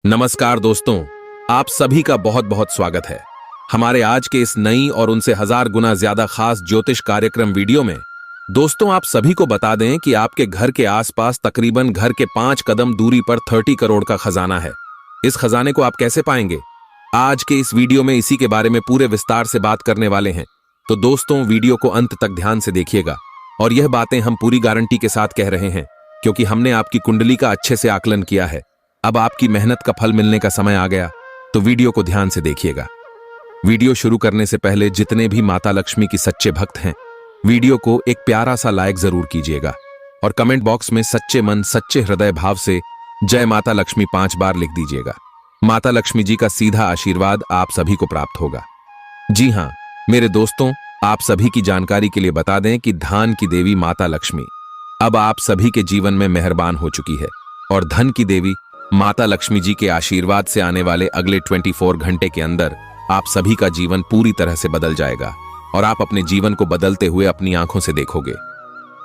नमस्कार दोस्तों, आप सभी का बहुत बहुत स्वागत है हमारे आज के इस नई और उनसे 1000 गुना ज्यादा खास ज्योतिष कार्यक्रम वीडियो में। दोस्तों, आप सभी को बता दें कि आपके घर के आसपास तकरीबन घर के 5 कदम दूरी पर 30 करोड़ का खजाना है। इस खजाने को आप कैसे पाएंगे? आज के इस वीडियो में इसी के बारे में पूरे विस्तार से बात करने वाले हैं। तो दोस्तों, वीडियो को अंत तक ध्यान से देखिएगा। और यह बातें हम पूरी गारंटी के साथ कह रहे हैं क्योंकि हमने आपकी कुंडली का अच्छे से आकलन किया है। अब आपकी मेहनत का फल मिलने का समय आ गया, तो वीडियो को ध्यान से देखिएगा। वीडियो शुरू करने से पहले जितने भी माता लक्ष्मी की सच्चे भक्त हैं, वीडियो को एक प्यारा सा लाइक जरूर कीजिएगा और कमेंट बॉक्स में सच्चे मन सच्चे हृदय भाव से जय माता लक्ष्मी 5 बार लिख दीजिएगा। माता लक्ष्मी जी का सीधा आशीर्वाद आप सभी को प्राप्त होगा। जी हां मेरे दोस्तों, आप सभी की जानकारी के लिए बता दें कि धान की देवी माता लक्ष्मी अब आप सभी के जीवन में मेहरबान हो चुकी है और धन की देवी माता लक्ष्मी जी के आशीर्वाद से आने वाले अगले 24 घंटे के अंदर आप सभी का जीवन पूरी तरह से बदल जाएगा और आप अपने जीवन को बदलते हुए अपनी आंखों से देखोगे।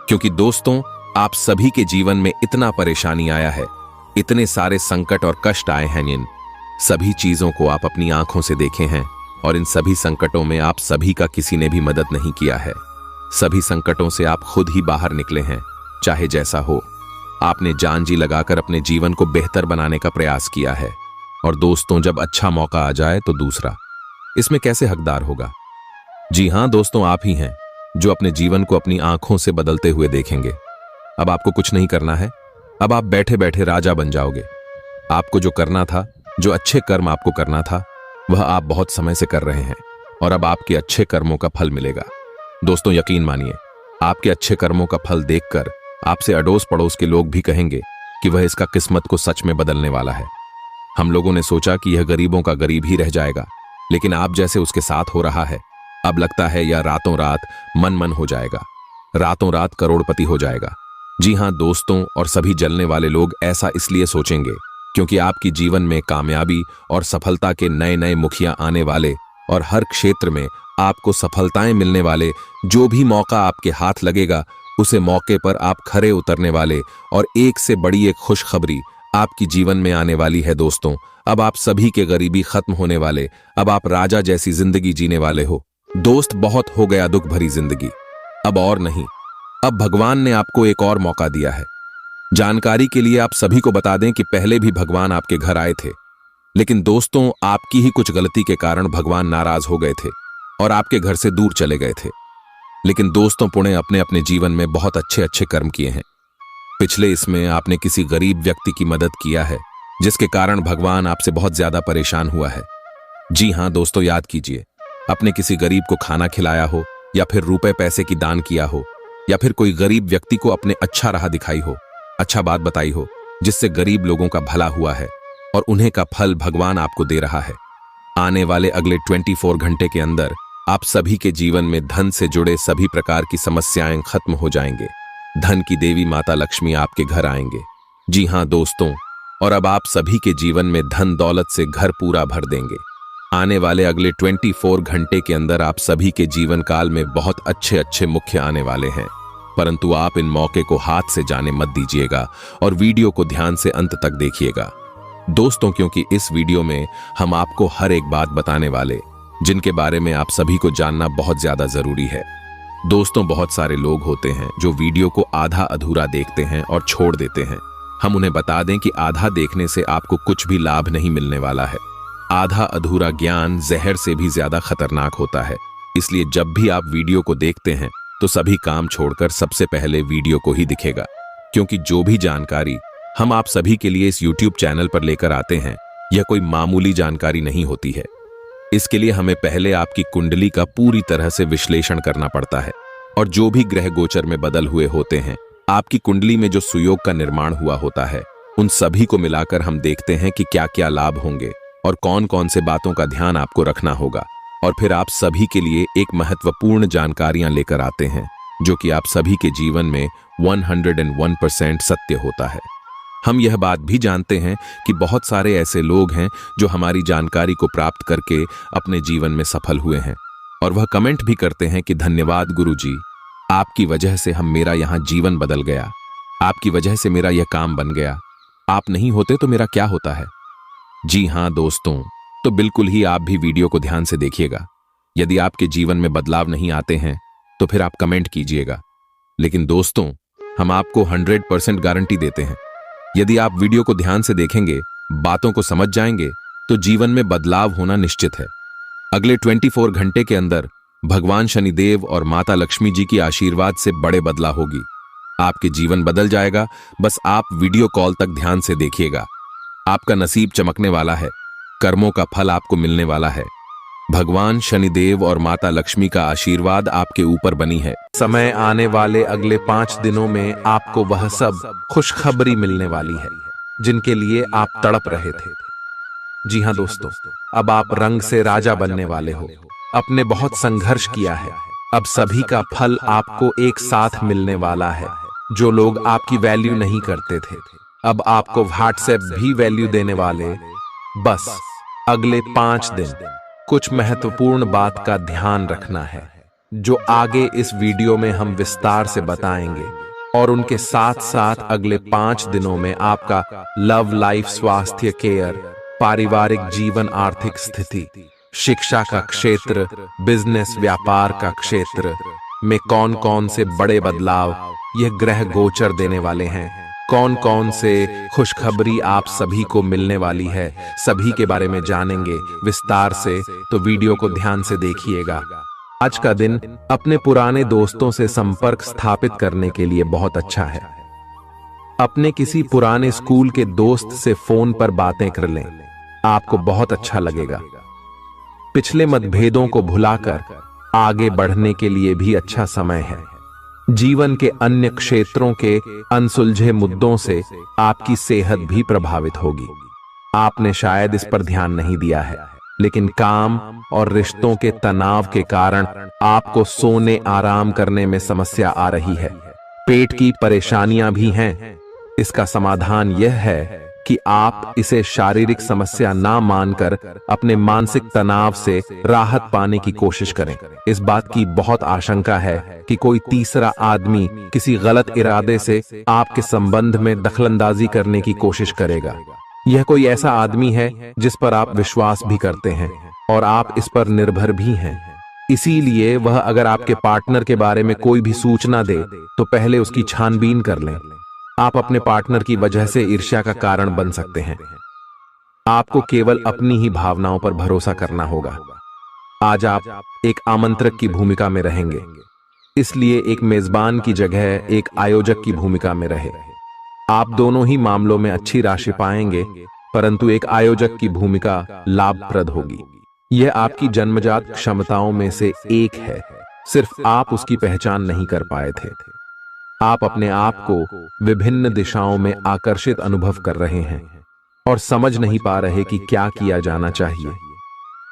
क्योंकि दोस्तों, आप सभी के जीवन में इतना परेशानी आया है, इतने सारे संकट और कष्ट आए हैं, इन सभी चीजों को आप अपनी आंखों से देखे हैं और इन सभी संकटों में आप सभी का किसी ने भी मदद नहीं किया है। सभी संकटों से आप खुद ही बाहर निकले हैं। चाहे जैसा हो, आपने जान जी लगाकर अपने जीवन को बेहतर बनाने का प्रयास किया है। और दोस्तों, जब अच्छा मौका आ जाए तो दूसरा इसमें कैसे हकदार होगा? जी हां दोस्तों, आप ही हैं जो अपने जीवन को अपनी आंखों से बदलते हुए देखेंगे। अब आपको कुछ नहीं करना है, अब आप बैठे बैठे राजा बन जाओगे। आपको जो करना था, जो अच्छे कर्म आपको करना था, वह आप बहुत समय से कर रहे हैं और अब आपके अच्छे कर्मों का फल मिलेगा। दोस्तों, यकीन मानिए, आपके अच्छे कर्मों का फल देखकर आपसे अड़ोस पड़ोस के लोग भी कहेंगे कि वह इसका किस्मत को सच में बदलने वाला है। हम लोगों ने सोचा कि यह गरीबों का गरीब ही रह जाएगा, लेकिन आप जैसे उसके साथ हो रहा है, अब लगता है यह रातों रात मन हो जाएगा, रातों रात करोड़पति हो जाएगा। जी हां दोस्तों, और सभी जलने वाले लोग ऐसा इसलिए सोचेंगे क्योंकि आपकी जीवन में कामयाबी और सफलता के नए नए मुखिया आने वाले और हर क्षेत्र में आपको सफलताएं मिलने वाले, जो भी मौका आपके हाथ लगेगा उसे मौके पर आप खरे उतरने वाले और एक से बड़ी एक खुशखबरी आपकी जीवन में आने वाली है। दोस्तों, अब आप सभी के गरीबी खत्म होने वाले, अब आप राजा जैसी जिंदगी जीने वाले हो। दोस्त, बहुत हो गया दुख भरी जिंदगी, अब और नहीं। अब भगवान ने आपको एक और मौका दिया है। जानकारी के लिए आप सभी को बता दें कि पहले भी भगवान आपके घर आए थे, लेकिन दोस्तों, आपकी ही कुछ गलती के कारण भगवान नाराज हो गए थे और आपके घर से दूर चले गए थे। लेकिन दोस्तों, पुणे अपने अपने जीवन में बहुत अच्छे अच्छे कर्म किए हैं। पिछले इसमें आपने किसी गरीब व्यक्ति की मदद किया है, जिसके कारण भगवान आपसे बहुत ज्यादा परेशान हुआ है। जी हां दोस्तों, याद कीजिए, अपने किसी गरीब को खाना खिलाया हो या फिर रुपए पैसे की दान किया हो या फिर कोई गरीब व्यक्ति को अपने अच्छा राह दिखाई हो, अच्छा बात बताई हो, जिससे गरीब लोगों का भला हुआ है और उन्हें का फल भगवान आपको दे रहा है। आने वाले अगले 24 घंटे के अंदर आप सभी के जीवन में धन से जुड़े सभी प्रकार की समस्याएं खत्म हो जाएंगे। धन की देवी माता लक्ष्मी आपके घर आएंगे। जी हां दोस्तों, और अब आप सभी के जीवन में धन दौलत से घर पूरा भर देंगे। आने वाले अगले 24 घंटे के अंदर आप सभी के जीवन काल में बहुत अच्छे अच्छे मुख्य आने वाले हैं, परंतु आप इन मौके को हाथ से जाने मत दीजिएगा और वीडियो को ध्यान से अंत तक देखिएगा दोस्तों, क्योंकि इस वीडियो में हम आपको हर एक बात बताने वाले, जिनके बारे में आप सभी को जानना बहुत ज्यादा जरूरी है। दोस्तों, बहुत सारे लोग होते हैं जो वीडियो को आधा अधूरा देखते हैं और छोड़ देते हैं। हम उन्हें बता दें कि आधा देखने से आपको कुछ भी लाभ नहीं मिलने वाला है। आधा अधूरा ज्ञान जहर से भी ज्यादा खतरनाक होता है। इसलिए जब भी आप वीडियो को देखते हैं तो सभी काम छोड़कर सबसे पहले वीडियो को ही दिखेगा, क्योंकि जो भी जानकारी हम आप सभी के लिए इस YouTube चैनल पर लेकर आते हैं, यह कोई मामूली जानकारी नहीं होती है। इसके लिए हमें पहले आपकी कुंडली का पूरी तरह से विश्लेषण करना पड़ता है और जो भी ग्रह गोचर में बदल हुए होते हैं, आपकी कुंडली में जो सुयोग का निर्माण हुआ होता है, उन सभी को मिलाकर हम देखते हैं कि क्या क्या लाभ होंगे और कौन कौन से बातों का ध्यान आपको रखना होगा। और फिर आप सभी के लिए एक महत्वपूर्ण जानकारियां लेकर आते हैं, जो कि आप सभी के जीवन में 101% सत्य होता है। हम यह बात भी जानते हैं कि बहुत सारे ऐसे लोग हैं जो हमारी जानकारी को प्राप्त करके अपने जीवन में सफल हुए हैं और वह कमेंट भी करते हैं कि धन्यवाद गुरुजी, आपकी वजह से मेरा यहाँ जीवन बदल गया, आपकी वजह से मेरा यह काम बन गया, आप नहीं होते तो मेरा क्या होता है। जी हाँ दोस्तों, तो बिल्कुल ही आप भी वीडियो को ध्यान से देखिएगा। यदि आपके जीवन में बदलाव नहीं आते हैं तो फिर आप कमेंट कीजिएगा, लेकिन दोस्तों हम आपको 100% गारंटी देते हैं, यदि आप वीडियो को ध्यान से देखेंगे, बातों को समझ जाएंगे तो जीवन में बदलाव होना निश्चित है। अगले 24 घंटे के अंदर भगवान शनिदेव और माता लक्ष्मी जी की आशीर्वाद से बड़े बदलाव होगी। आपके जीवन बदल जाएगा, बस आप वीडियो कॉल तक ध्यान से देखिएगा। आपका नसीब चमकने वाला है, कर्मों का फल आपको मिलने वाला है। भगवान शनिदेव और माता लक्ष्मी का आशीर्वाद आपके ऊपर बनी है। समय आने वाले अगले 5 दिनों में आपको वह सब खुशखबरी मिलने वाली है जिनके लिए आप तड़प रहे थे। जी हाँ दोस्तों, अब आप रंग से राजा बनने वाले हो। आपने बहुत संघर्ष किया है, अब सभी का फल आपको एक साथ मिलने वाला है। जो लोग आपकी वैल्यू नहीं करते थे, अब आपको व्हाट्सएप भी वैल्यू देने वाले। बस अगले 5 दिन कुछ महत्वपूर्ण बात का ध्यान रखना है, जो आगे इस वीडियो में हम विस्तार से बताएंगे। और उनके साथ साथ अगले 5 दिनों में आपका लव लाइफ, स्वास्थ्य, केयर, पारिवारिक जीवन, आर्थिक स्थिति, शिक्षा का क्षेत्र, बिजनेस, व्यापार का क्षेत्र में कौन कौन से बड़े बदलाव यह ग्रह गोचर देने वाले हैं, कौन कौन से खुशखबरी आप सभी को मिलने वाली है, सभी के बारे में जानेंगे विस्तार से। तो वीडियो को ध्यान से देखिएगा। आज का दिन अपने पुराने दोस्तों से संपर्क स्थापित करने के लिए बहुत अच्छा है। अपने किसी पुराने स्कूल के दोस्त से फोन पर बातें कर लें, आपको बहुत अच्छा लगेगा। पिछले मतभेदों को भुलाकर आगे बढ़ने के लिए भी अच्छा समय है। जीवन के अन्य क्षेत्रों के अनसुलझे मुद्दों से आपकी सेहत भी प्रभावित होगी। आपने शायद इस पर ध्यान नहीं दिया है, लेकिन काम और रिश्तों के तनाव के कारण आपको सोने, आराम करने में समस्या आ रही है। पेट की परेशानियां भी हैं। इसका समाधान यह है कि आप इसे शारीरिक समस्या ना मानकर अपने मानसिक तनाव से राहत पाने की कोशिश करें। इस बात की बहुत आशंका है कि कोई तीसरा आदमी किसी गलत इरादे से आपके संबंध में दखलंदाजी करने की कोशिश करेगा। यह कोई ऐसा आदमी है जिस पर आप विश्वास भी करते हैं और आप इस पर निर्भर भी हैं। इसीलिए वह अगर आपके पार्टनर के बारे में कोई भी सूचना दे तो पहले उसकी छानबीन कर लें। आप अपने पार्टनर की वजह से ईर्ष्या का कारण बन सकते हैं। आपको केवल अपनी ही भावनाओं पर भरोसा करना होगा। आज आप एक आमंत्रक की भूमिका में रहेंगे, इसलिए एक मेजबान की जगह एक आयोजक की भूमिका में रहे। आप दोनों ही मामलों में अच्छी राशि पाएंगे, परंतु एक आयोजक की भूमिका लाभप्रद होगी। यह आपकी जन्मजात क्षमताओं में से एक है, सिर्फ आप उसकी पहचान नहीं कर पाए थे। आप अपने आप को विभिन्न दिशाओं में आकर्षित अनुभव कर रहे हैं और समझ नहीं पा रहे कि क्या किया जाना चाहिए।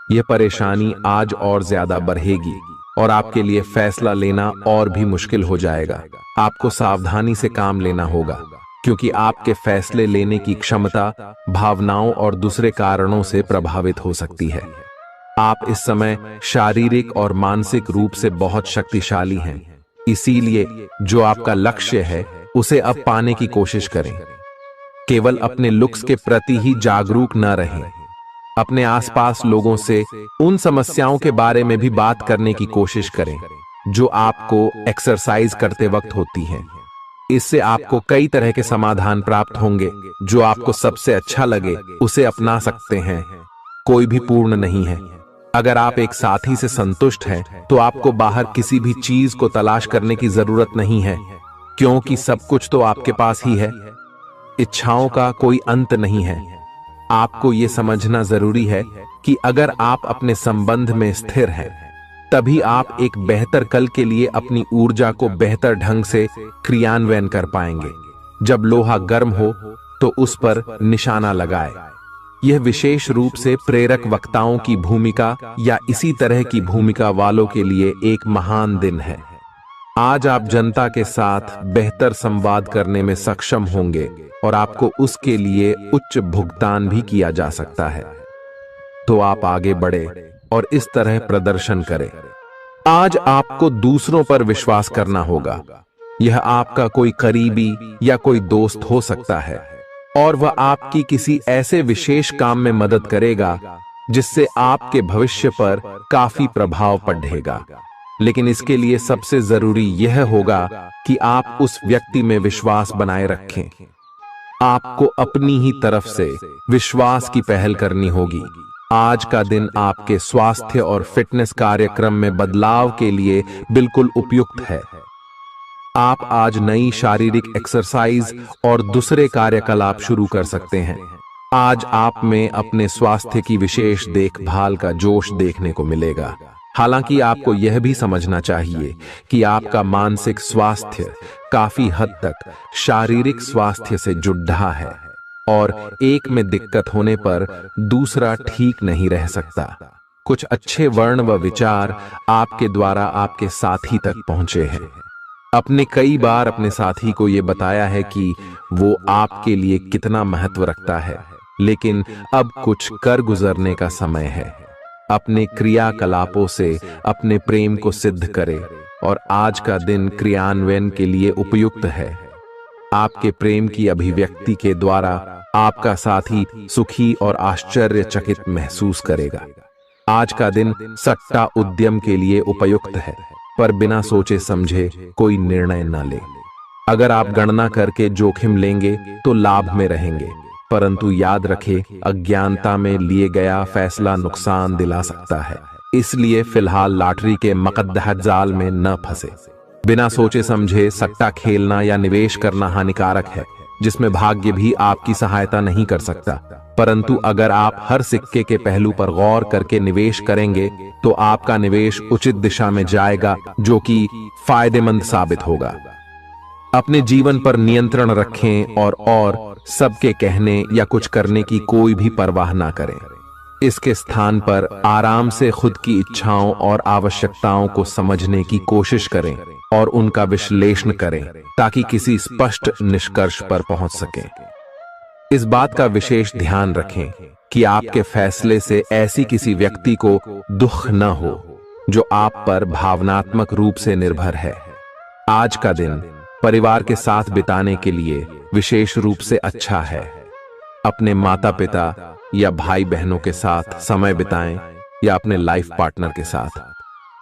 यह परेशानी आज और ज्यादा बढ़ेगी और आपके लिए फैसला लेना और भी मुश्किल हो जाएगा। आपको सावधानी से काम लेना होगा, क्योंकि आपके फैसले लेने की क्षमता भावनाओं और दूसरे कारणों से प्रभावित हो सकती है। आप इस समय शारीरिक और मानसिक रूप से बहुत शक्तिशाली हैं, इसीलिए जो आपका लक्ष्य है उसे अब पाने की कोशिश करें। केवल अपने लुक्स के प्रति ही जागरूक न रहें। अपने आसपास लोगों से उन समस्याओं के बारे में भी बात करने की कोशिश करें जो आपको एक्सरसाइज करते वक्त होती हैं। इससे आपको कई तरह के समाधान प्राप्त होंगे। जो आपको सबसे अच्छा लगे उसे अपना सकते हैं। कोई भी पूर्ण नहीं है। अगर आप एक साथी से संतुष्ट हैं तो आपको बाहर किसी भी चीज को तलाश करने की जरूरत नहीं है, क्योंकि सब कुछ तो आपके पास ही है। इच्छाओं का कोई अंत नहीं है। आपको यह समझना जरूरी है कि अगर आप अपने संबंध में स्थिर हैं, तभी आप एक बेहतर कल के लिए अपनी ऊर्जा को बेहतर ढंग से क्रियान्वयन कर पाएंगे। जब लोहा गर्म हो तो उस पर निशाना लगाए। यह विशेष रूप से प्रेरक वक्ताओं की भूमिका या इसी तरह की भूमिका वालों के लिए एक महान दिन है। आज आप जनता के साथ बेहतर संवाद करने में सक्षम होंगे और आपको उसके लिए उच्च भुगतान भी किया जा सकता है। तो आप आगे बढ़े और इस तरह प्रदर्शन करें। आज आपको दूसरों पर विश्वास करना होगा। यह आपका कोई करीबी या कोई दोस्त हो सकता है। और वह आपकी किसी ऐसे विशेष काम में मदद करेगा जिससे आपके भविष्य पर काफी प्रभाव पड़ेगा। लेकिन इसके लिए सबसे जरूरी यह होगा कि आप उस व्यक्ति में विश्वास बनाए रखें। आपको अपनी ही तरफ से विश्वास की पहल करनी होगी। आज का दिन आपके स्वास्थ्य और फिटनेस कार्यक्रम में बदलाव के लिए बिल्कुल उपयुक्त है। आप आज नई शारीरिक एक्सरसाइज और दूसरे कार्यकलाप शुरू कर सकते हैं। आज आप में अपने स्वास्थ्य की विशेष देखभाल का जोश देखने को मिलेगा। हालांकि आपको यह भी समझना चाहिए कि आपका मानसिक स्वास्थ्य काफी हद तक शारीरिक स्वास्थ्य से जुड़ा है और एक में दिक्कत होने पर दूसरा ठीक नहीं रह सकता। कुछ अच्छे वर्ण व विचार आपके द्वारा आपके साथी तक पहुंचे हैं। अपने कई बार अपने साथी को यह बताया है कि वो आपके लिए कितना महत्व रखता है, लेकिन अब कुछ कर गुजरने का समय है। अपने क्रियाकलापों से अपने प्रेम को सिद्ध करें और आज का दिन क्रियान्वयन के लिए उपयुक्त है। आपके प्रेम की अभिव्यक्ति के द्वारा आपका साथी सुखी और आश्चर्यचकित महसूस करेगा। आज का दिन सट्टा उद्यम के लिए उपयुक्त है, पर बिना सोचे समझे कोई निर्णय न ले। अगर आप गणना करके जोखिम लेंगे तो लाभ में रहेंगे, परंतु याद रखें, अज्ञानता में लिए गया फैसला नुकसान दिला सकता है। इसलिए फिलहाल लॉटरी के मकद्दह जाल में न फंसे। बिना सोचे समझे सट्टा खेलना या निवेश करना हानिकारक है, जिसमें भाग्य भी आपकी सहायता नहीं कर सकता। परंतु अगर आप हर सिक्के के पहलू पर गौर करके निवेश करेंगे तो आपका निवेश उचित दिशा में जाएगा, जो कि फायदेमंद साबित होगा। अपने जीवन पर नियंत्रण रखें और सबके कहने या कुछ करने की कोई भी परवाह ना करें। इसके स्थान पर आराम से खुद की इच्छाओं और आवश्यकताओं को समझने की कोशिश करें और उनका विश्लेषण करें, ताकि किसी स्पष्ट निष्कर्ष पर पहुंच सकें। इस बात का विशेष ध्यान रखें कि आपके फैसले से ऐसी किसी व्यक्ति को दुख न हो जो आप पर भावनात्मक रूप से निर्भर है। आज का दिन परिवार के साथ बिताने के लिए विशेष रूप से अच्छा है। अपने माता पिता या भाई बहनों के साथ समय बिताएं या अपने लाइफ पार्टनर के साथ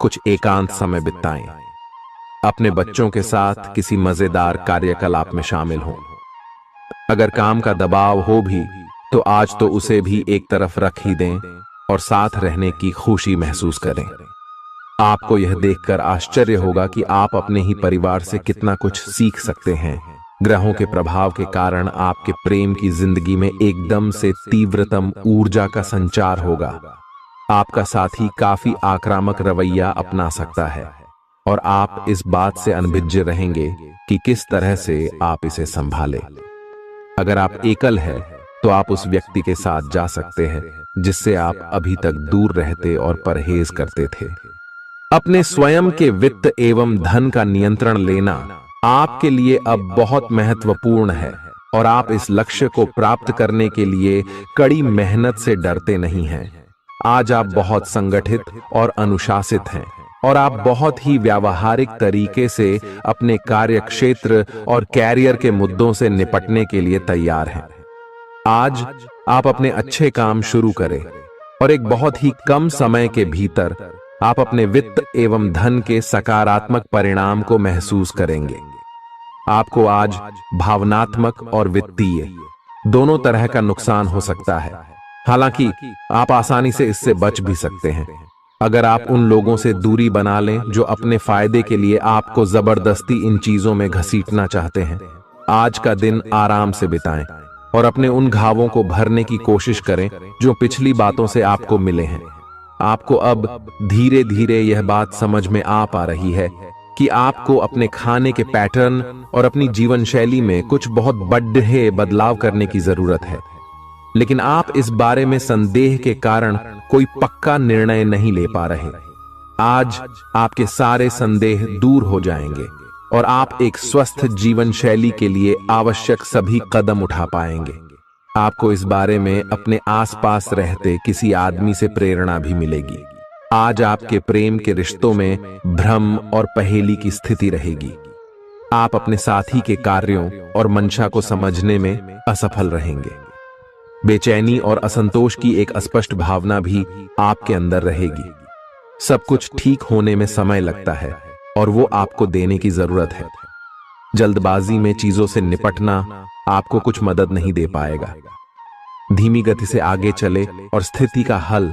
कुछ एकांत समय बिताएं। अपने बच्चों के साथ किसी मजेदार कार्यकलाप में शामिल हों। अगर काम का दबाव हो भी तो आज तो उसे भी एक तरफ रख ही दें और साथ रहने की खुशी महसूस करें। आपको यह देखकर आश्चर्य होगा कि आप अपने ही परिवार से कितना कुछ सीख सकते हैं। ग्रहों के प्रभाव के कारण आपके प्रेम की जिंदगी में एकदम से तीव्रतम ऊर्जा का संचार होगा। आपका साथी काफी आक्रामक रवैया अपना सकता है और आप इस बात से अनभिज्ञ रहेंगे कि किस तरह से आप इसे संभालें। अगर आप एकल हैं तो आप उस व्यक्ति के साथ जा सकते हैं जिससे आप अभी तक दूर रहते और परहेज करते थे। अपने स्वयं के वित्त एवं धन का नियंत्रण लेना आपके लिए अब बहुत महत्वपूर्ण है और आप इस लक्ष्य को प्राप्त करने के लिए कड़ी मेहनत से डरते नहीं हैं। आज आप बहुत संगठित और अनुशासित हैं और आप बहुत ही व्यावहारिक तरीके से अपने कार्यक्षेत्र और कैरियर के मुद्दों से निपटने के लिए तैयार हैं। आज आप अपने अच्छे काम शुरू करें और एक बहुत ही कम समय के भीतर आप अपने वित्त एवं धन के सकारात्मक परिणाम को महसूस करेंगे। आपको आज भावनात्मक और वित्तीय दोनों तरह का नुकसान हो सकता है। हालांकि आप आसानी से इससे बच भी सकते हैं अगर आप उन लोगों से दूरी बना लें जो अपने फायदे के लिए आपको जबरदस्ती इन चीजों में घसीटना चाहते हैं। आज का दिन आराम से बिताएं और अपने उन घावों को भरने की कोशिश करें जो पिछली बातों से आपको मिले हैं। आपको अब धीरे धीरे यह बात समझ में आ पा रही है कि आपको अपने खाने के पैटर्न और अपनी जीवन शैली में कुछ बहुत बड़े बदलाव करने की जरूरत है, लेकिन आप इस बारे में संदेह के कारण कोई पक्का निर्णय नहीं ले पा रहे। आज आपके सारे संदेह दूर हो जाएंगे और आप एक स्वस्थ जीवन शैली के लिए आवश्यक सभी कदम उठा पाएंगे। आपको इस बारे में अपने आसपास रहते किसी आदमी से प्रेरणा भी मिलेगी। आज आपके प्रेम के रिश्तों में भ्रम और पहेली की स्थिति रहेगी। आप अपने साथी के कार्यों और मंशा को समझने में असफल रहेंगे। बेचैनी और असंतोष की एक अस्पष्ट भावना भी आपके अंदर रहेगी। सब कुछ ठीक होने में समय लगता है और वो आपको देने की जरूरत है। जल्दबाजी में चीजों से निपटना आपको कुछ मदद नहीं दे पाएगा। धीमी गति से आगे चले और स्थिति का हल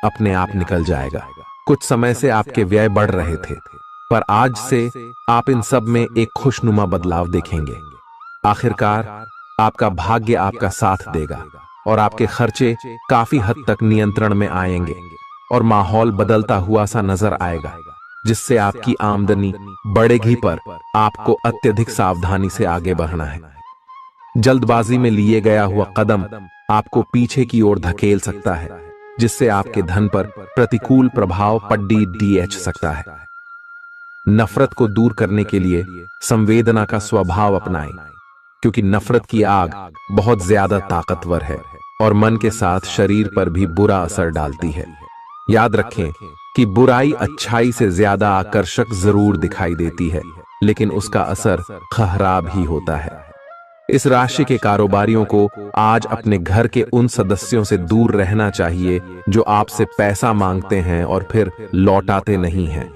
अपने आप निकल जाएगा। कुछ समय से आपके व्यय बढ़ रहे थे, पर आज से आप इन सब में एक खुशनुमा बदलाव देखेंगे। आखिरकार आपका भाग्य आपका साथ देगा और आपके खर्चे काफी हद तक नियंत्रण में आएंगे और माहौल बदलता हुआ सा नजर आएगा, जिससे आपकी आमदनी बढ़ेगी, पर आपको अत्यधिक सावधानी से आगे बढ़ना है। जल्दबाजी में लिए गया हुआ कदम आपको पीछे की ओर धकेल सकता है, जिससे आपके धन पर प्रतिकूल प्रभाव पड़ सकता है। नफरत को दूर करने के लिए संवेदना का स्वभाव अपनाएं, क्योंकि नफरत की आग बहुत ज्यादा ताकतवर है और मन के साथ शरीर पर भी बुरा असर डालती है। याद रखें कि बुराई अच्छाई से ज्यादा आकर्षक जरूर दिखाई देती है, लेकिन उसका असर खराब ही होता है। इस राशि के कारोबारियों को आज अपने घर के उन सदस्यों से दूर रहना चाहिए जो आपसे पैसा मांगते हैं और फिर लौटाते नहीं हैं।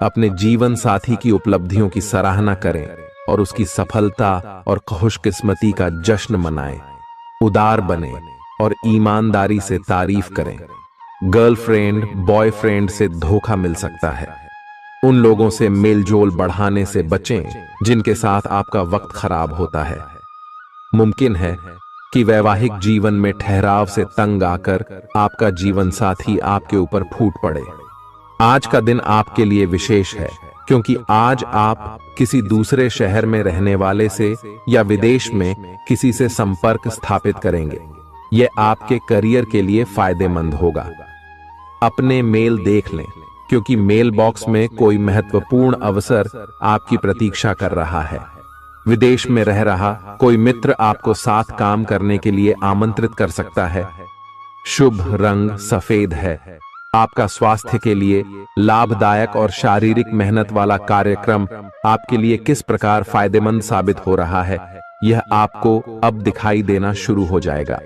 अपने जीवन साथी की उपलब्धियों की सराहना करें और उसकी सफलता और खुशकिस्मती का जश्न मनाएं। उदार बने और ईमानदारी से तारीफ करें। गर्लफ्रेंड बॉयफ्रेंड से धोखा मिल सकता है। उन लोगों से मेलजोल बढ़ाने से बचें जिनके साथ आपका वक्त खराब होता है। मुमकिन है कि वैवाहिक जीवन में ठहराव से तंग आकर आपका जीवन साथी आपके ऊपर फूट पड़े। आज का दिन आपके लिए विशेष है, क्योंकि आज आप किसी दूसरे शहर में रहने वाले से या विदेश में किसी से संपर्क स्थापित करेंगे। यह आपके करियर के लिए फायदेमंद होगा। अपने मेल देख लें, क्योंकि मेल बॉक्स में कोई महत्वपूर्ण अवसर आपकी प्रतीक्षा कर रहा है। विदेश में रह रहा कोई मित्र आपको साथ काम करने के लिए आमंत्रित कर सकता है। शुभ रंग सफेद है। आपका स्वास्थ्य के लिए लाभदायक और शारीरिक मेहनत वाला कार्यक्रम आपके लिए किस प्रकार फायदेमंद साबित हो रहा है, यह आपको अब दिखाई देना शुरू हो जाएगा।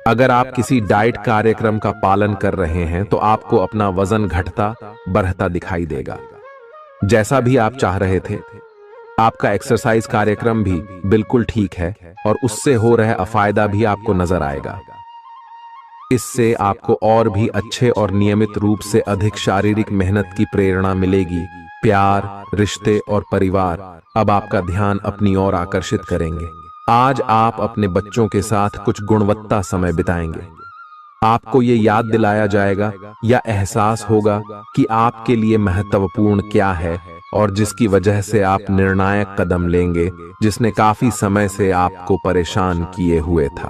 अगर आप किसी डाइट कार्यक्रम का पालन कर रहे हैं तो आपको अपना वजन घटता बढ़ता दिखाई देगा, जैसा भी आप चाह रहे थे। आपका एक्सरसाइज कार्यक्रम भी बिल्कुल ठीक है और उससे हो रहा अफायदा भी आपको नजर आएगा। इससे आपको और भी अच्छे और नियमित रूप से अधिक शारीरिक मेहनत की प्रेरणा मिलेगी। प्यार, रिश्ते और परिवार अब आपका ध्यान अपनी ओर आकर्षित करेंगे। आज आप अपने बच्चों के साथ कुछ गुणवत्ता समय बिताएंगे। आपको ये याद दिलाया जाएगा या एहसास होगा कि आपके लिए महत्वपूर्ण क्या है और जिसकी वजह से आप निर्णायक कदम लेंगे, जिसने काफी समय से आपको परेशान किए हुए था।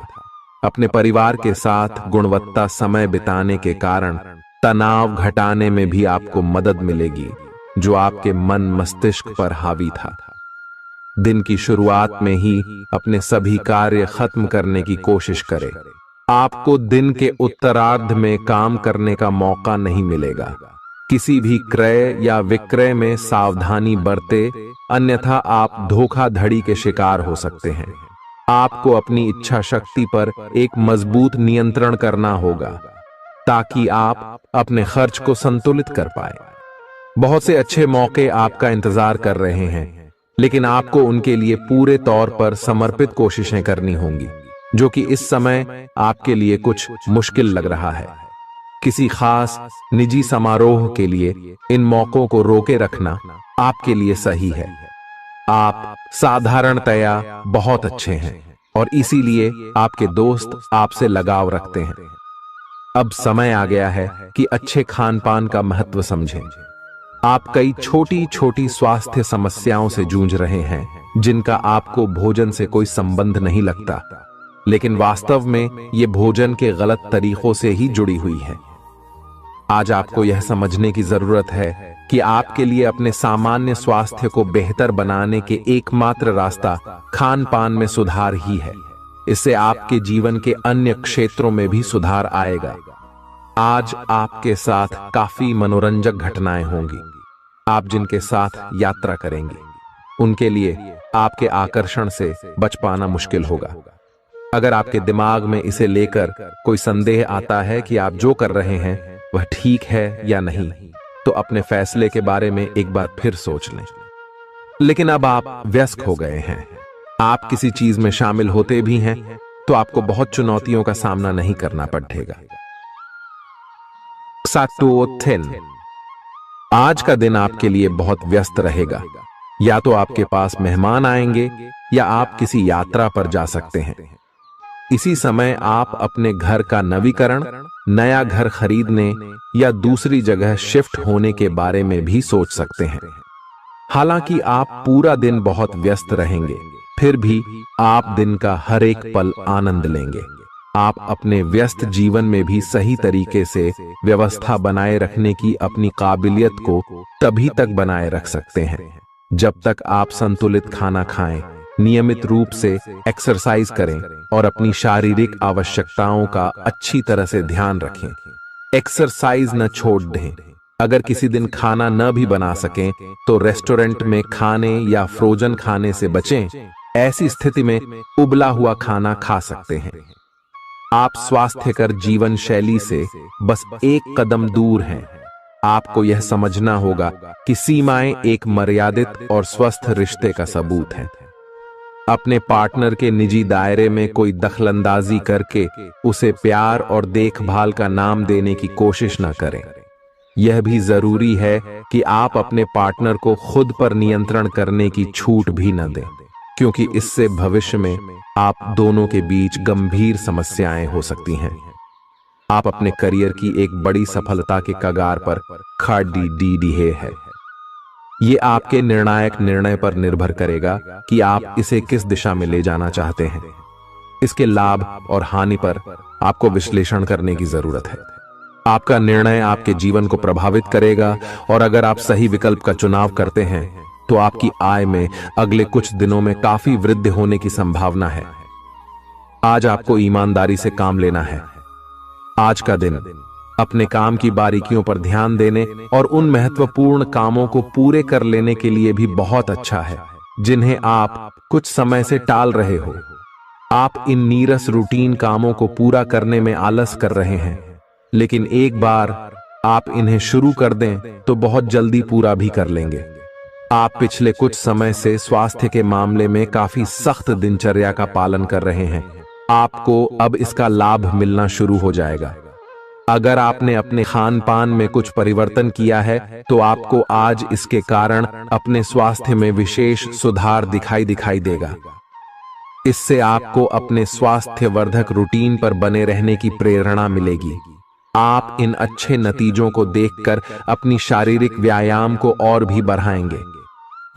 अपने परिवार के साथ गुणवत्ता समय बिताने के कारण तनाव घटाने में भी आपको मदद मिलेगी, जो आपके मन मस्तिष्क पर हावी था। दिन की शुरुआत में ही अपने सभी कार्य खत्म करने की कोशिश करें। आपको दिन के उत्तरार्ध में काम करने का मौका नहीं मिलेगा। किसी भी क्रय या विक्रय में सावधानी बरते, अन्यथा आप धोखाधड़ी के शिकार हो सकते हैं। आपको अपनी इच्छा शक्ति पर एक मजबूत नियंत्रण करना होगा, ताकि आप अपने खर्च को संतुलित कर पाए। बहुत से अच्छे मौके आपका इंतजार कर रहे हैं, लेकिन आपको उनके लिए पूरे तौर पर समर्पित कोशिशें करनी होंगी, जो कि इस समय आपके लिए कुछ मुश्किल लग रहा है। किसी खास निजी समारोह के लिए इन मौकों को रोके रखना आपके लिए सही है। आप साधारणतया बहुत अच्छे हैं और इसीलिए आपके दोस्त आपसे लगाव रखते हैं। अब समय आ गया है कि अच्छे खान पान का महत्व समझें। आप कई छोटी छोटी स्वास्थ्य समस्याओं से जूझ रहे हैं, जिनका आपको भोजन से कोई संबंध नहीं लगता, लेकिन वास्तव में ये भोजन के गलत तरीकों से ही जुड़ी हुई है। आज आपको यह समझने की जरूरत है कि आपके लिए अपने सामान्य स्वास्थ्य को बेहतर बनाने के एकमात्र रास्ता खान पान में सुधार ही है। इससे आपके जीवन के अन्य क्षेत्रों में भी सुधार आएगा। आज आपके साथ काफी मनोरंजक घटनाएं होंगी। आप जिनके साथ यात्रा करेंगे उनके लिए आपके आकर्षण से बच पाना मुश्किल होगा। अगर आपके दिमाग में इसे लेकर कोई संदेह आता है कि आप जो कर रहे हैं वह ठीक है या नहीं, तो अपने फैसले के बारे में एक बार फिर सोच लें। लेकिन अब आप वयस्क हो गए हैं, आप किसी चीज में शामिल होते भी हैं तो आपको बहुत चुनौतियों का सामना नहीं करना पड़ेगा। सातोथिन, आज का दिन आपके लिए बहुत व्यस्त रहेगा। या तो आपके पास मेहमान आएंगे या आप किसी यात्रा पर जा सकते हैं। इसी समय आप अपने घर का नवीकरण, नया घर खरीदने या दूसरी जगह शिफ्ट होने के बारे में भी सोच सकते हैं। हालांकि आप पूरा दिन बहुत व्यस्त रहेंगे, फिर भी आप दिन का हर एक पल आनंद लेंगे। आप अपने व्यस्त जीवन में भी सही तरीके से व्यवस्था बनाए रखने की अपनी काबिलियत को तभी तक बनाए रख सकते हैं जब तक आप संतुलित खाना खाएं, नियमित रूप से एक्सरसाइज करें और अपनी शारीरिक आवश्यकताओं का अच्छी तरह से ध्यान रखें। एक्सरसाइज न छोड़ दें। अगर किसी दिन खाना न भी बना सकें तो रेस्टोरेंट में खाने या फ्रोजन खाने से बचें। ऐसी स्थिति में उबला हुआ खाना खा सकते हैं। आप स्वास्थ्यकर जीवन शैली से बस एक कदम दूर हैं। आपको यह समझना होगा कि सीमाएं एक मर्यादित और स्वस्थ रिश्ते का सबूत हैं। अपने पार्टनर के निजी दायरे में कोई दखलंदाजी करके उसे प्यार और देखभाल का नाम देने की कोशिश न करें। यह भी जरूरी है कि आप अपने पार्टनर को खुद पर नियंत्रण करने की छूट भी न दें, क्योंकि इससे भविष्य में आप दोनों के बीच गंभीर समस्याएं हो सकती हैं। आप अपने करियर की एक बड़ी सफलता के कगार पर खड़ी है। ये आपके निर्णायक निर्णय पर निर्भर करेगा कि आप इसे किस दिशा में ले जाना चाहते हैं। इसके लाभ और हानि पर आपको विश्लेषण करने की जरूरत है। आपका निर्णय आपके जीवन को प्रभावित करेगा और अगर आप सही विकल्प का चुनाव करते हैं तो आपकी आय में अगले कुछ दिनों में काफी वृद्धि होने की संभावना है। आज आपको ईमानदारी से काम लेना है। आज का दिन अपने काम की बारीकियों पर ध्यान देने और उन महत्वपूर्ण कामों को पूरे कर लेने के लिए भी बहुत अच्छा है जिन्हें आप कुछ समय से टाल रहे हो। आप इन नीरस रूटीन कामों को पूरा करने में आलस कर रहे हैं, लेकिन एक बार आप इन्हें शुरू कर दें तो बहुत जल्दी पूरा भी कर लेंगे। आप पिछले कुछ समय से स्वास्थ्य के मामले में काफी सख्त दिनचर्या का पालन कर रहे हैं। आपको अब इसका लाभ मिलना शुरू हो जाएगा। अगर आपने अपने खान पान में कुछ परिवर्तन किया है तो आपको आज इसके कारण अपने स्वास्थ्य में विशेष सुधार दिखाई देगा। इससे आपको अपने स्वास्थ्यवर्धक रूटीन पर बने रहने की प्रेरणा मिलेगी। आप इन अच्छे नतीजों को देखकर अपनी शारीरिक व्यायाम को और भी बढ़ाएंगे।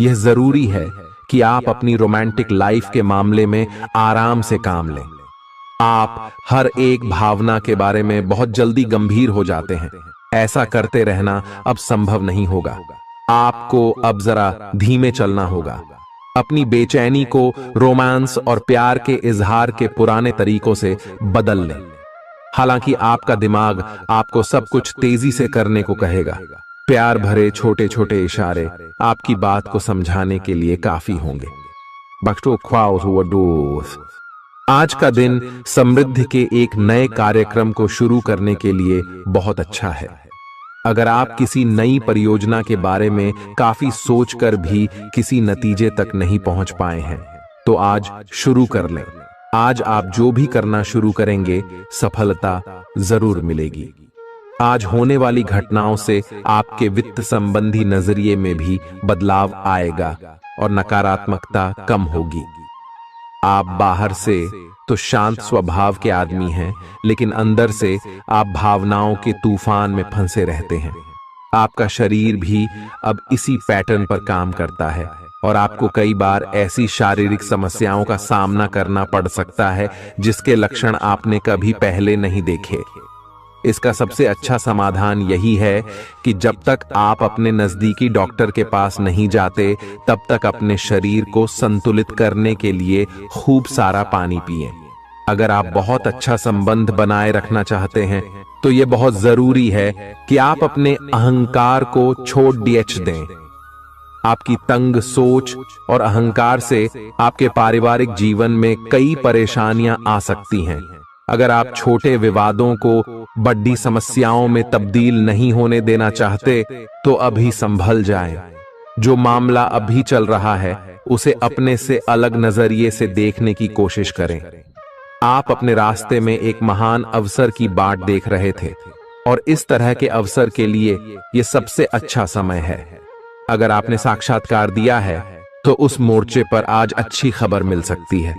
यह जरूरी है कि आप अपनी रोमांटिक लाइफ के मामले में आराम से काम लें। आप हर एक भावना के बारे में बहुत जल्दी गंभीर हो जाते हैं। ऐसा करते रहना अब संभव नहीं होगा। आपको अब जरा धीमे चलना होगा। अपनी बेचैनी को रोमांस और प्यार के इजहार के पुराने तरीकों से बदल लें। हालांकि आपका दिमाग आपको सब कुछ तेजी से करने को कहेगा। प्यार भरे छोटे छोटे इशारे आपकी बात को समझाने के लिए काफी होंगे। आज का दिन समृद्धि के एक नए कार्यक्रम को शुरू करने के लिए बहुत अच्छा है। अगर आप किसी नई परियोजना के बारे में काफी सोचकर भी किसी नतीजे तक नहीं पहुंच पाए हैं तो आज शुरू कर लें। आज आप जो भी करना शुरू करेंगे सफलता जरूर मिलेगी। आज होने वाली घटनाओं से आपके वित्त संबंधी नजरिए में भी बदलाव आएगा और नकारात्मकता कम होगी। आप बाहर से तो शांत स्वभाव के आदमी हैं, लेकिन अंदर से आप भावनाओं के तूफान में फंसे रहते हैं। आपका शरीर भी अब इसी पैटर्न पर काम करता है और आपको कई बार ऐसी शारीरिक समस्याओं का सामना करना पड़ सकता है जिसके लक्षण आपने कभी पहले नहीं देखे। इसका सबसे अच्छा समाधान यही है कि जब तक आप अपने नजदीकी डॉक्टर के पास नहीं जाते तब तक अपने शरीर को संतुलित करने के लिए खूब सारा पानी पिएं। अगर आप बहुत अच्छा संबंध बनाए रखना चाहते हैं तो यह बहुत जरूरी है कि आप अपने अहंकार को छोड़ दें। आपकी तंग सोच और अहंकार से आपके पारिवारिक जीवन में कई परेशानियां आ सकती हैं। अगर आप छोटे विवादों को बड़ी समस्याओं में तब्दील नहीं होने देना चाहते तो अभी संभल जाएं। जो मामला अभी चल रहा है उसे अपने से अलग नजरिए से देखने की कोशिश करें। आप अपने रास्ते में एक महान अवसर की बाट देख रहे थे और इस तरह के अवसर के लिए यह सबसे अच्छा समय है। अगर आपने साक्षात्कार दिया है तो उस मोर्चे पर आज अच्छी खबर मिल सकती है।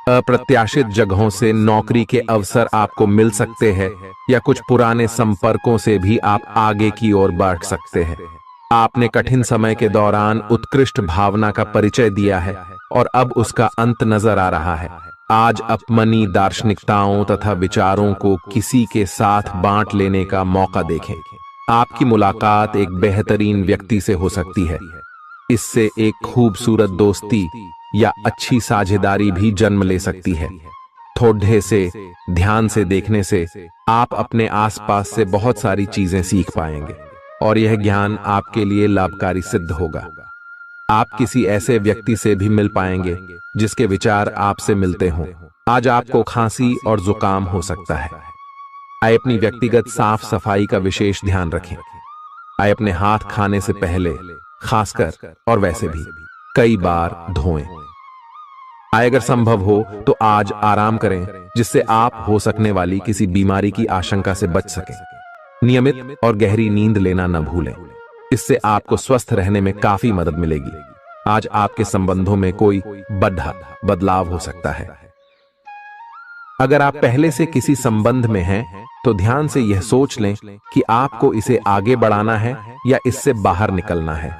अप्रत्याशित जगहों से नौकरी के अवसर आपको मिल सकते हैं या कुछ पुराने संपर्कों से भी आप आगे की ओर बढ़ सकते हैं। आपने कठिन समय के दौरान उत्कृष्ट भावना का परिचय दिया है और अब उसका अंत नजर आ रहा है। आज अपनी दार्शनिकताओं तथा विचारों को किसी के साथ बांट लेने का मौका देखें। आपकी मुलाकात एक बेहतरीन व्यक्ति से हो सकती है। इससे एक खूबसूरत दोस्ती या अच्छी साझेदारी भी जन्म ले सकती है। थोड़े से ध्यान से देखने से आप अपने आसपास से बहुत सारी चीजें सीख पाएंगे और यह ज्ञान आपके लिए लाभकारी सिद्ध होगा। आप किसी ऐसे व्यक्ति से भी मिल पाएंगे जिसके विचार आपसे मिलते हों। आज आपको खांसी और जुकाम हो सकता है। आइए अपनी व्यक्तिगत साफ सफाई का विशेष ध्यान रखें। आइए अपने हाथ खाने से पहले खासकर और वैसे भी कई बार धोएं। आइए अगर संभव हो तो आज आराम करें जिससे आप हो सकने वाली किसी बीमारी की आशंका से बच सकें। नियमित और गहरी नींद लेना न भूलें। इससे आपको स्वस्थ रहने में काफी मदद मिलेगी। आज आपके संबंधों में कोई बड़ा बदलाव हो सकता है। अगर आप पहले से किसी संबंध में हैं तो ध्यान से यह सोच लें कि आपको इसे आगे बढ़ाना है या इससे बाहर निकलना है,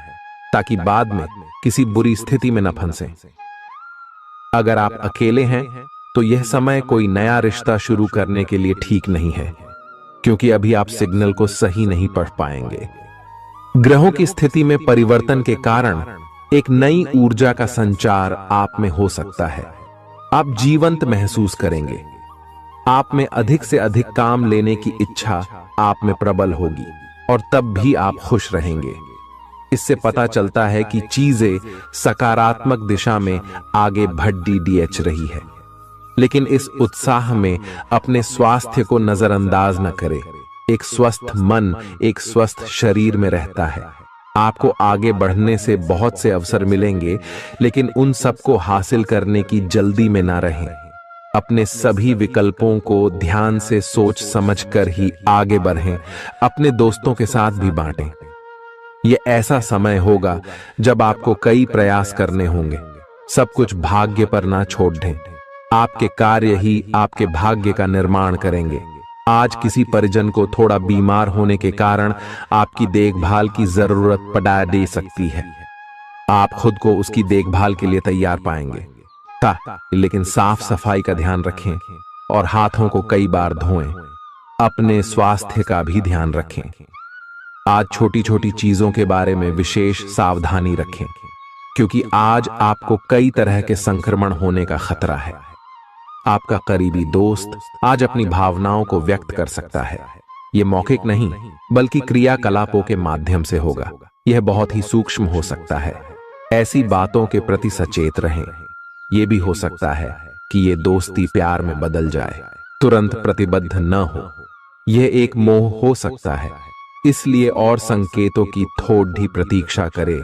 ताकि बाद में किसी बुरी स्थिति में न फंसें। अगर आप अकेले हैं तो यह समय कोई नया रिश्ता शुरू करने के लिए ठीक नहीं है, क्योंकि अभी आप सिग्नल को सही नहीं पढ़ पाएंगे। ग्रहों की स्थिति में परिवर्तन के कारण एक नई ऊर्जा का संचार आप में हो सकता है। आप जीवंत महसूस करेंगे। आप में अधिक से अधिक काम लेने की इच्छा आप में प्रबल होगी और तब भी आप खुश रहेंगे। इससे पता चलता है कि चीजें सकारात्मक दिशा में आगे बढ़ रही है। लेकिन इस उत्साह में अपने स्वास्थ्य को नजरअंदाज न करें। एक स्वस्थ मन एक स्वस्थ शरीर में रहता है। आपको आगे बढ़ने से बहुत से अवसर मिलेंगे, लेकिन उन सबको हासिल करने की जल्दी में ना रहें। अपने सभी विकल्पों को ध्यान से सोच समझकर ही आगे बढ़ें। अपने दोस्तों के साथ भी बांटें। यह ऐसा समय होगा जब आपको कई प्रयास करने होंगे। सब कुछ भाग्य पर ना छोड़ दें। आपके कार्य ही आपके भाग्य का निर्माण करेंगे। आज किसी परिजन को थोड़ा बीमार होने के कारण आपकी देखभाल की जरूरत पड़ा दे सकती है। आप खुद को उसकी देखभाल के लिए तैयार पाएंगे। लेकिन साफ सफाई का ध्यान रखें और हाथों को कई बार धोएं। अपने स्वास्थ्य का भी ध्यान रखें। आज छोटी छोटी चीजों के बारे में विशेष सावधानी रखें, क्योंकि आज आपको कई तरह के संक्रमण होने का खतरा है। आपका करीबी दोस्त आज अपनी भावनाओं को व्यक्त कर सकता है। यह मौखिक नहीं बल्कि क्रियाकलापों के माध्यम से होगा। यह बहुत ही सूक्ष्म हो सकता है। ऐसी बातों के प्रति सचेत रहें। यह भी हो सकता है कि यह दोस्ती प्यार में बदल जाए। तुरंत प्रतिबद्ध न हो। यह एक मोह हो सकता है, इसलिए और संकेतों की थोड़ी प्रतीक्षा करें।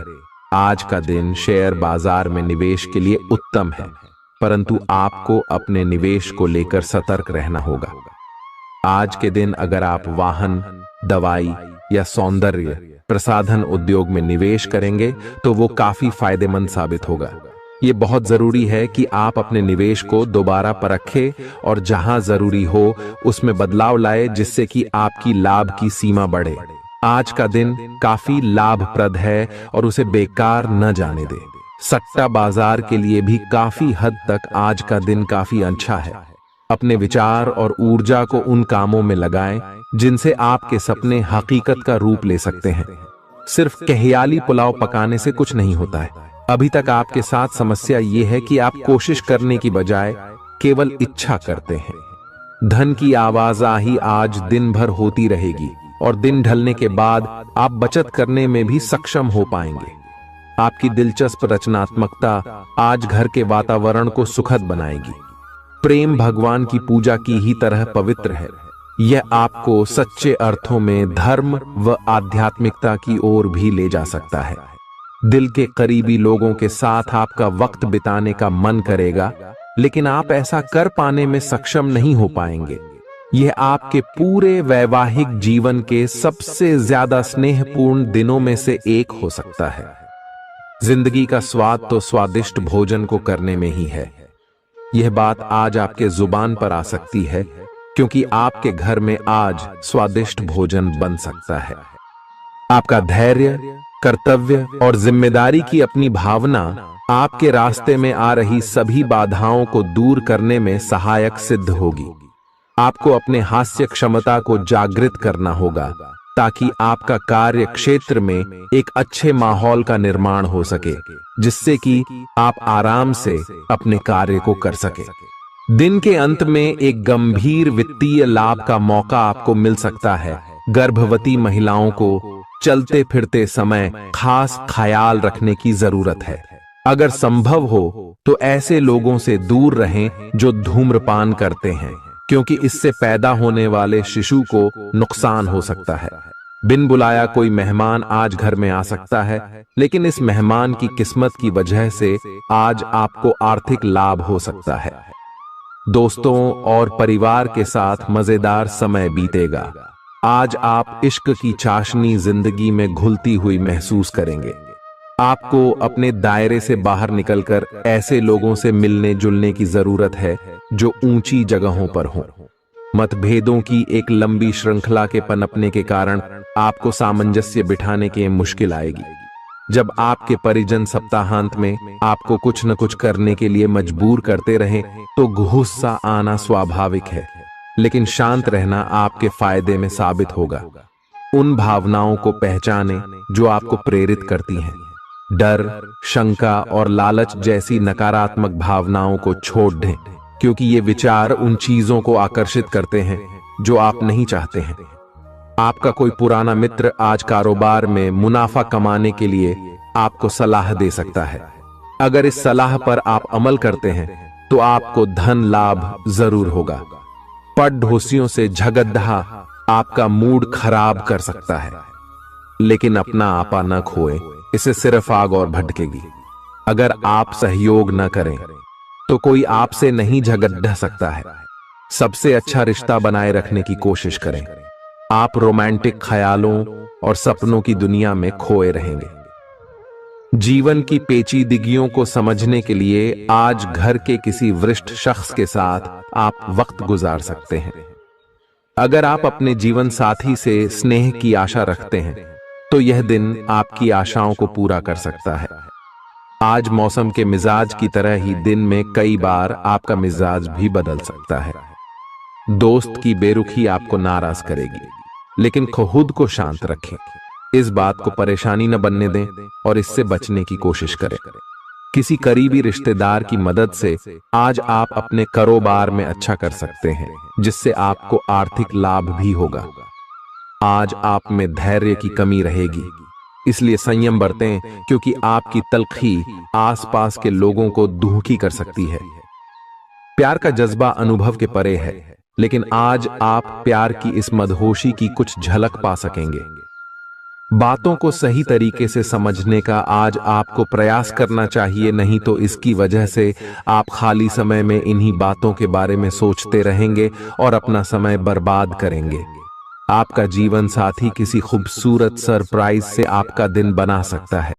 आज का दिन शेयर बाजार में निवेश के लिए उत्तम है, परंतु आपको अपने निवेश को लेकर सतर्क रहना होगा। आज के दिन अगर आप वाहन, दवाई या सौंदर्य प्रसाधन उद्योग में निवेश करेंगे तो वो काफी फायदेमंद साबित होगा। ये बहुत जरूरी है कि आप अपने निवेश को दोबारा परखें और जहां जरूरी हो उसमें बदलाव लाए, जिससे कि आपकी लाभ की सीमा बढ़े। आज का दिन काफी लाभप्रद है और उसे बेकार न जाने दें। सट्टा बाजार के लिए भी काफी हद तक आज का दिन काफी अच्छा है। अपने विचार और ऊर्जा को उन कामों में लगाएं जिनसे आपके सपने हकीकत का रूप ले सकते हैं। सिर्फ कहियाली पुलाव पकाने से कुछ नहीं होता है। अभी तक आपके साथ समस्या ये है कि आप कोशिश करने की बजाय केवल इच्छा करते हैं। धन की आवाजाही आज दिन भर होती रहेगी और दिन ढलने के बाद आप बचत करने में भी सक्षम हो पाएंगे। आपकी दिलचस्प रचनात्मकता आज घर के वातावरण को सुखद बनाएगी। प्रेम भगवान की पूजा की ही तरह पवित्र है। यह आपको सच्चे अर्थों में धर्म व आध्यात्मिकता की ओर भी ले जा सकता है। दिल के करीबी लोगों के साथ आपका वक्त बिताने का मन करेगा, लेकिन आप ऐसा कर पाने में सक्षम नहीं हो पाएंगे। यह आपके पूरे वैवाहिक जीवन के सबसे ज्यादा स्नेहपूर्ण दिनों में से एक हो सकता है। जिंदगी का स्वाद तो स्वादिष्ट भोजन को करने में ही है। यह बात आज आपके जुबान पर आ सकती है, क्योंकि आपके घर में आज स्वादिष्ट भोजन बन सकता है। आपका धैर्य, कर्तव्य और जिम्मेदारी की अपनी भावना आपके रास्ते में आ रही सभी बाधाओं को दूर करने में सहायक सिद्ध होगी। आपको अपने हास्य क्षमता को जागृत करना होगा, ताकि आपका कार्य क्षेत्र में एक अच्छे माहौल का निर्माण हो सके, जिससे कि आप आराम से अपने कार्य को कर सके। दिन के अंत में एक गंभीर वित्तीय लाभ का मौका आपको मिल सकता है। गर्भवती महिलाओं को चलते फिरते समय खास ख्याल रखने की जरूरत है। अगर संभव हो तो ऐसे लोगों से दूर रहें जो धूम्रपान करते हैं, क्योंकि इससे पैदा होने वाले शिशु को नुकसान हो सकता है। बिन बुलाया कोई मेहमान आज घर में आ सकता है, लेकिन इस मेहमान की किस्मत की वजह से आज आपको आर्थिक लाभ हो सकता है। दोस्तों और परिवार के साथ मजेदार समय बीतेगा। आज आप इश्क की चाशनी जिंदगी में घुलती हुई महसूस करेंगे। आपको अपने दायरे से बाहर निकलकर ऐसे लोगों से मिलने जुलने की जरूरत है जो ऊंची जगहों पर हों। मतभेदों की एक लंबी श्रृंखला के पनपने के कारण आपको सामंजस्य बिठाने की मुश्किल आएगी। जब आपके परिजन सप्ताहांत में आपको कुछ न कुछ करने के लिए मजबूर करते रहें, तो गुस्सा आना स्वाभाविक है, लेकिन शांत रहना आपके फायदे में साबित होगा। उन भावनाओं को पहचानें जो आपको प्रेरित करती हैं। डर, शंका और लालच जैसी नकारात्मक भावनाओं को छोड़ दें, क्योंकि ये विचार उन चीजों को आकर्षित करते हैं जो आप नहीं चाहते हैं। आपका कोई पुराना मित्र आज कारोबार में मुनाफा कमाने के लिए आपको सलाह दे सकता है। अगर इस सलाह पर आप अमल करते हैं तो आपको धन लाभ जरूर होगा। पड़ोसियों से झगड़ा आपका मूड खराब कर सकता है, लेकिन अपना आपा न खोए, इससे सिर्फ आग और भड़केगी। अगर आप सहयोग न करें तो कोई आपसे नहीं झगड़ सकता है। सबसे अच्छा रिश्ता बनाए रखने की कोशिश करें। आप रोमांटिक ख्यालों और सपनों की दुनिया में खोए रहेंगे। जीवन की पेचीदगियों को समझने के लिए आज घर के किसी वरिष्ठ शख्स के साथ आप वक्त गुजार सकते हैं। अगर आप अपने जीवन साथी से स्नेह की आशा रखते हैं तो यह दिन आपकी आशाओं को पूरा कर सकता है। आज मौसम के मिजाज की तरह ही दिन में कई बार आपका मिजाज भी बदल सकता है। दोस्त की बेरुखी आपको नाराज करेगी, लेकिन खुद को शांत रखें। इस बात को परेशानी न बनने दें और इससे बचने की कोशिश करें। किसी करीबी रिश्तेदार की मदद से आज आप अपने कारोबार में अच्छा कर सकते हैं, जिससे आपको आर्थिक लाभ भी होगा। आज आप में धैर्य की कमी रहेगी, इसलिए संयम बरतें, क्योंकि आपकी तल्खी आसपास के लोगों को दुखी कर सकती है। प्यार का जज्बा अनुभव के परे है, लेकिन आज आप प्यार की इस मदहोशी की कुछ झलक पा सकेंगे। बातों को सही तरीके से समझने का आज आपको प्रयास करना चाहिए, नहीं तो इसकी वजह से आप खाली समय में इन्हीं बातों के बारे में सोचते रहेंगे और अपना समय बर्बाद करेंगे। आपका जीवन साथी किसी खूबसूरत सरप्राइज से आपका दिन बना सकता है।